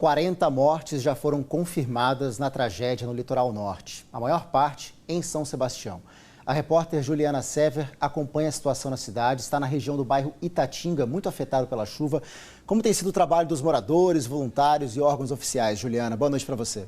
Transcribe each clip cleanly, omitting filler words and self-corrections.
40 mortes já foram confirmadas na tragédia no litoral norte, a maior parte em São Sebastião. A repórter Juliana Sever acompanha a situação na cidade, está na região do bairro Itatinga, muito afetado pela chuva. Como tem sido o trabalho dos moradores, voluntários e órgãos oficiais? Juliana, boa noite para você.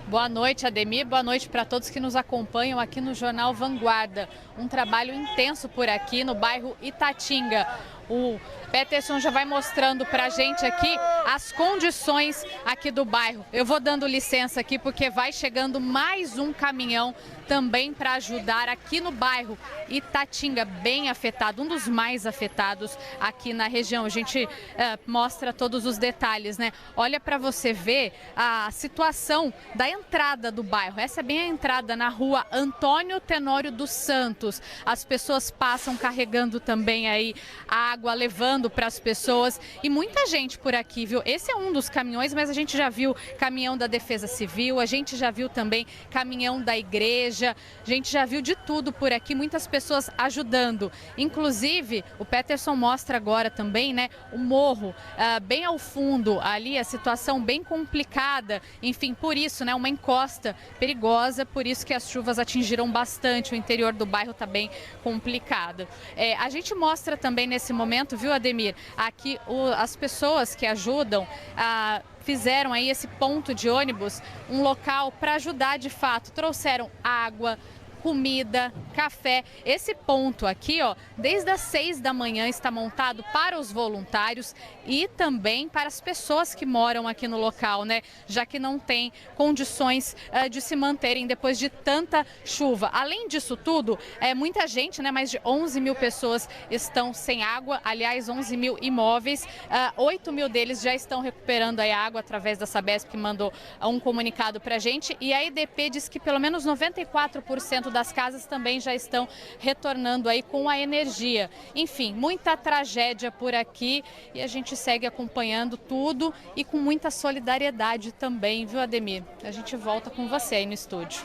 Boa noite, Ademir. Boa noite para todos que nos acompanham aqui no Jornal Vanguarda. Um trabalho intenso por aqui no bairro Itatinga. O Peterson já vai mostrando para a gente aqui as condições aqui do bairro. Eu vou dando licença aqui porque vai chegando mais um caminhão também para ajudar aqui no bairro Itatinga, bem afetado, um dos mais afetados aqui na região. A gente mostra todos os detalhes, né? Olha para você ver a situação da entrada do bairro. Essa é bem a entrada na rua Antônio Tenório dos Santos. As pessoas passam carregando também aí água, levando para as pessoas e muita gente por aqui, viu? Esse é um dos caminhões, mas a gente já viu caminhão da Defesa Civil, a gente já viu também caminhão da igreja, a gente já viu de tudo por aqui, muitas pessoas ajudando. Inclusive, o Peterson mostra agora também, né, o morro bem ao fundo, ali a situação bem complicada, enfim, por isso, né, uma encosta perigosa, por isso que as chuvas atingiram bastante, o interior do bairro está bem complicado. A gente mostra também nesse momento, viu, Ademir, aqui as pessoas que ajudam fizeram aí esse ponto de ônibus um local para ajudar de fato, trouxeram água, comida, café. Esse ponto aqui, ó, desde as 6 da manhã está montado para os voluntários e também para as pessoas que moram aqui no local, né? Já que não tem condições de se manterem depois de tanta chuva. Além disso tudo, muita gente, né? Mais de 11 mil pessoas estão sem água. Aliás, 11 mil imóveis. 8 mil deles já estão recuperando a água através da Sabesp, que mandou um comunicado para a gente. E a EDP diz que pelo menos 94% das casas também já estão retornando aí com a energia. Enfim, muita tragédia por aqui e a gente segue acompanhando tudo e com muita solidariedade também, viu, Ademir? A gente volta com você aí no estúdio.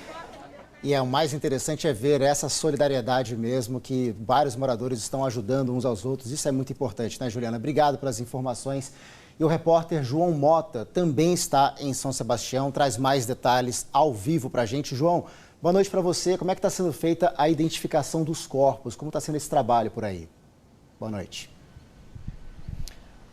E o mais interessante é ver essa solidariedade mesmo, que vários moradores estão ajudando uns aos outros. Isso é muito importante, né, Juliana? Obrigado pelas informações. E o repórter João Mota também está em São Sebastião, traz mais detalhes ao vivo para a gente. João, boa noite para você. Como é que está sendo feita a identificação dos corpos? Como está sendo esse trabalho por aí? Boa noite.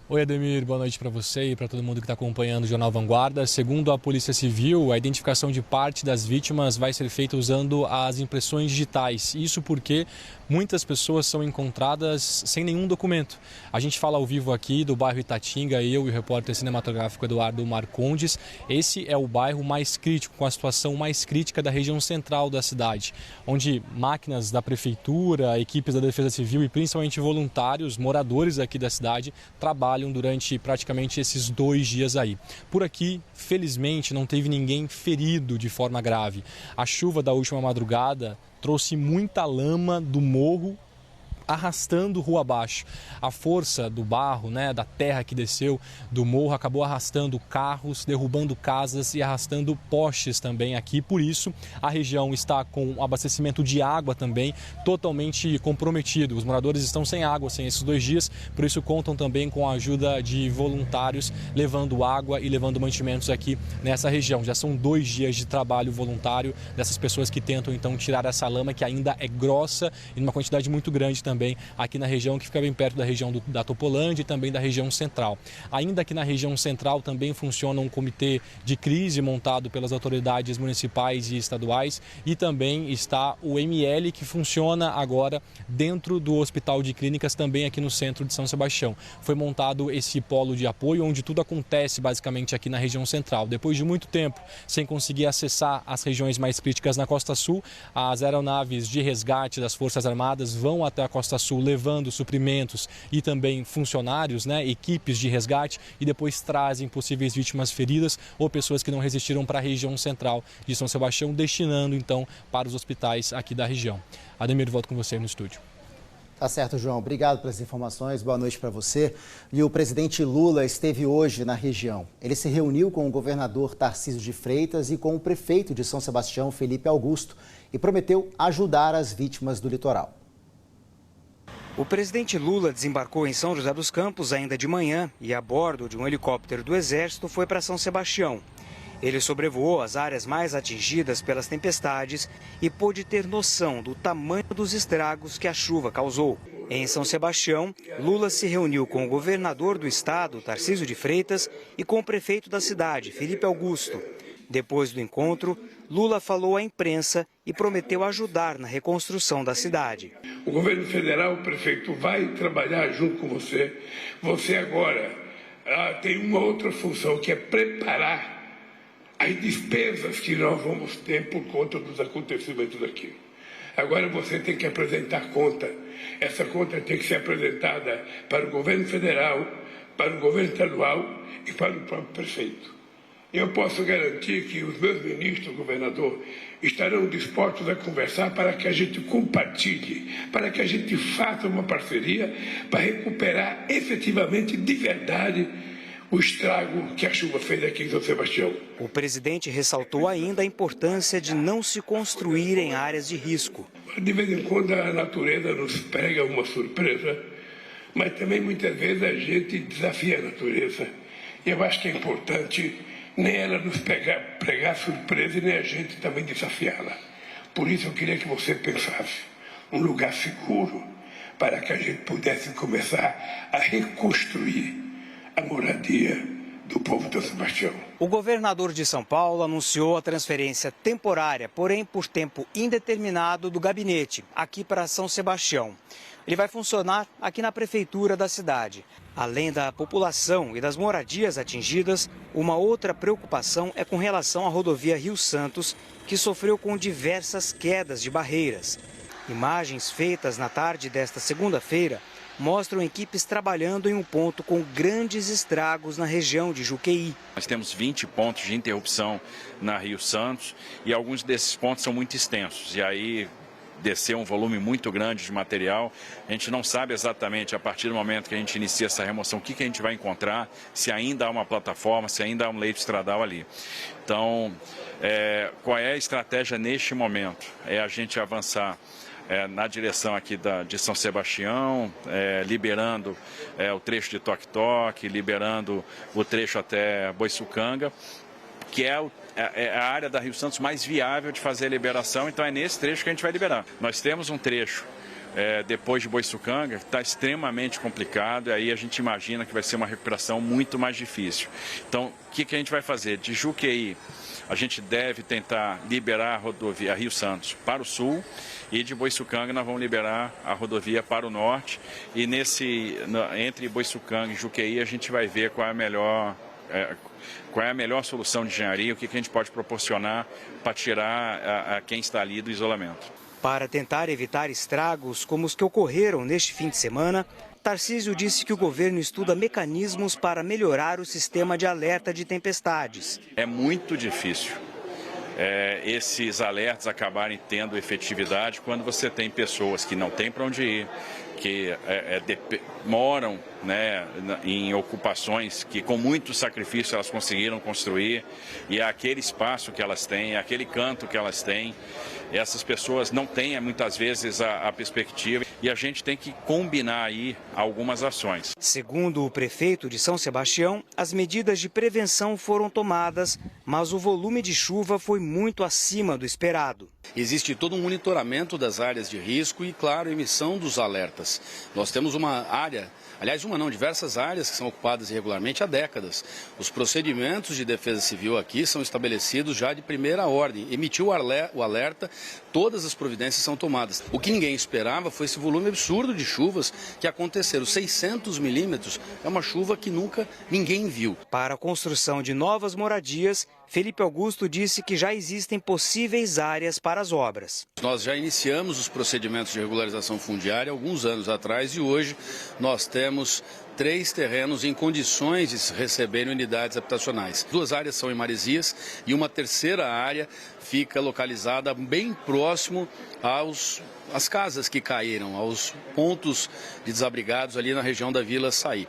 Oi, Ademir. Boa noite para você e para todo mundo que está acompanhando o Jornal Vanguarda. Segundo a Polícia Civil, a identificação de parte das vítimas vai ser feita usando as impressões digitais. Isso porque muitas pessoas são encontradas sem nenhum documento. A gente fala ao vivo aqui do bairro Itatinga, eu e o repórter cinematográfico Eduardo Marcondes. Esse é o bairro mais crítico, com a situação mais crítica da região central da cidade, onde máquinas da prefeitura, equipes da Defesa Civil e principalmente voluntários, moradores aqui da cidade, trabalham durante praticamente esses 2 dias aí. Por aqui, felizmente, não teve ninguém ferido de forma grave. A chuva da última madrugada trouxe muita lama do morro arrastando rua abaixo. A força do barro, né, da terra que desceu do morro, acabou arrastando carros, derrubando casas e arrastando postes também aqui. Por isso, a região está com o abastecimento de água também totalmente comprometido. Os moradores estão sem água, sem esses 2 dias, por isso contam também com a ajuda de voluntários, levando água e levando mantimentos aqui nessa região. Já são 2 dias de trabalho voluntário dessas pessoas que tentam então tirar essa lama que ainda é grossa e numa quantidade muito grande também aqui na região, que fica bem perto da região da Topolândia e também da região central. Ainda aqui na região central também funciona um comitê de crise montado pelas autoridades municipais e estaduais e também está o ML, que funciona agora dentro do Hospital de Clínicas, também aqui no centro de São Sebastião. Foi montado esse polo de apoio onde tudo acontece basicamente aqui na região central. Depois de muito tempo sem conseguir acessar as regiões mais críticas na Costa Sul, as aeronaves de resgate das Forças Armadas vão até a Costa Sul levando suprimentos e também funcionários, né, equipes de resgate, e depois trazem possíveis vítimas feridas ou pessoas que não resistiram para a região central de São Sebastião, destinando então para os hospitais aqui da região. Ademir, volto com você no estúdio. Tá certo, João. Obrigado pelas informações. Boa noite para você. E o presidente Lula esteve hoje na região. Ele se reuniu com o governador Tarcísio de Freitas e com o prefeito de São Sebastião, Felipe Augusto, e prometeu ajudar as vítimas do litoral. O presidente Lula desembarcou em São José dos Campos ainda de manhã e, a bordo de um helicóptero do Exército, foi para São Sebastião. Ele sobrevoou as áreas mais atingidas pelas tempestades e pôde ter noção do tamanho dos estragos que a chuva causou. Em São Sebastião, Lula se reuniu com o governador do estado, Tarcísio de Freitas, e com o prefeito da cidade, Felipe Augusto. Depois do encontro, Lula falou à imprensa e prometeu ajudar na reconstrução da cidade. O governo federal, o prefeito, vai trabalhar junto com você. Você agora tem uma outra função, que é preparar as despesas que nós vamos ter por conta dos acontecimentos aqui. Agora você tem que apresentar conta. Essa conta tem que ser apresentada para o governo federal, para o governo estadual e para o próprio prefeito. Eu posso garantir que os meus ministros, governador, estarão dispostos a conversar para que a gente compartilhe, para que a gente faça uma parceria para recuperar efetivamente, de verdade, o estrago que a chuva fez aqui em São Sebastião. O presidente ressaltou ainda a importância de não se construir em áreas de risco. De vez em quando a natureza nos pega uma surpresa, mas também muitas vezes a gente desafia a natureza. E eu acho que é importante nem ela nos pregar surpresa e nem a gente também desafiá-la. Por isso eu queria que você pensasse um lugar seguro para que a gente pudesse começar a reconstruir a moradia do povo de São Sebastião. O governador de São Paulo anunciou a transferência temporária, porém por tempo indeterminado, do gabinete aqui para São Sebastião. Ele vai funcionar aqui na prefeitura da cidade. Além da população e das moradias atingidas, uma outra preocupação é com relação à rodovia Rio-Santos, que sofreu com diversas quedas de barreiras. Imagens feitas na tarde desta segunda-feira mostram equipes trabalhando em um ponto com grandes estragos na região de Juqueí. Nós temos 20 pontos de interrupção na Rio-Santos e alguns desses pontos são muito extensos. E aí desceu um volume muito grande de material. A gente não sabe exatamente, a partir do momento que a gente inicia essa remoção, o que a gente vai encontrar, se ainda há uma plataforma, se ainda há um leito estradal ali. Então, qual é a estratégia neste momento? É a gente avançar na direção aqui de São Sebastião, liberando o trecho de Toque-Toque, liberando o trecho até Boiçucanga, que é a área da Rio-Santos mais viável de fazer a liberação, então é nesse trecho que a gente vai liberar. Nós temos um trecho depois de Boiçucanga que está extremamente complicado, e aí a gente imagina que vai ser uma recuperação muito mais difícil. Então, o que a gente vai fazer? De Juqueí, a gente deve tentar liberar a rodovia Rio-Santos para o sul, e de Boiçucanga nós vamos liberar a rodovia para o norte, e entre Boiçucanga e Juqueí a gente vai ver qual é a melhor solução de engenharia, o que a gente pode proporcionar para tirar quem está ali do isolamento. Para tentar evitar estragos como os que ocorreram neste fim de semana, Tarcísio disse que o governo estuda mecanismos para melhorar o sistema de alerta de tempestades. É muito difícil esses alertas acabarem tendo efetividade quando você tem pessoas que não têm para onde ir, que moram, né, em ocupações que com muito sacrifício elas conseguiram construir, e é aquele espaço que elas têm, é aquele canto que elas têm. Essas pessoas não têm muitas vezes a perspectiva, e a gente tem que combinar aí algumas ações. Segundo o prefeito de São Sebastião, as medidas de prevenção foram tomadas, mas o volume de chuva foi muito acima do esperado. Existe todo um monitoramento das áreas de risco e, claro, emissão dos alertas. Nós temos uma área, aliás, diversas áreas que são ocupadas irregularmente há décadas. Os procedimentos de defesa civil aqui são estabelecidos já de primeira ordem. Emitiu o alerta, todas as providências são tomadas. O que ninguém esperava foi esse volume absurdo de chuvas que aconteceram. 600 milímetros é uma chuva que nunca ninguém viu. Para a construção de novas moradias, Felipe Augusto disse que já existem possíveis áreas para as obras. Nós já iniciamos os procedimentos de regularização fundiária alguns anos atrás, e hoje nós temos 3 terrenos em condições de receberem unidades habitacionais. 2 áreas são em Maresias e uma terceira área fica localizada bem próximo às casas que caíram, aos pontos de desabrigados ali na região da Vila Saí.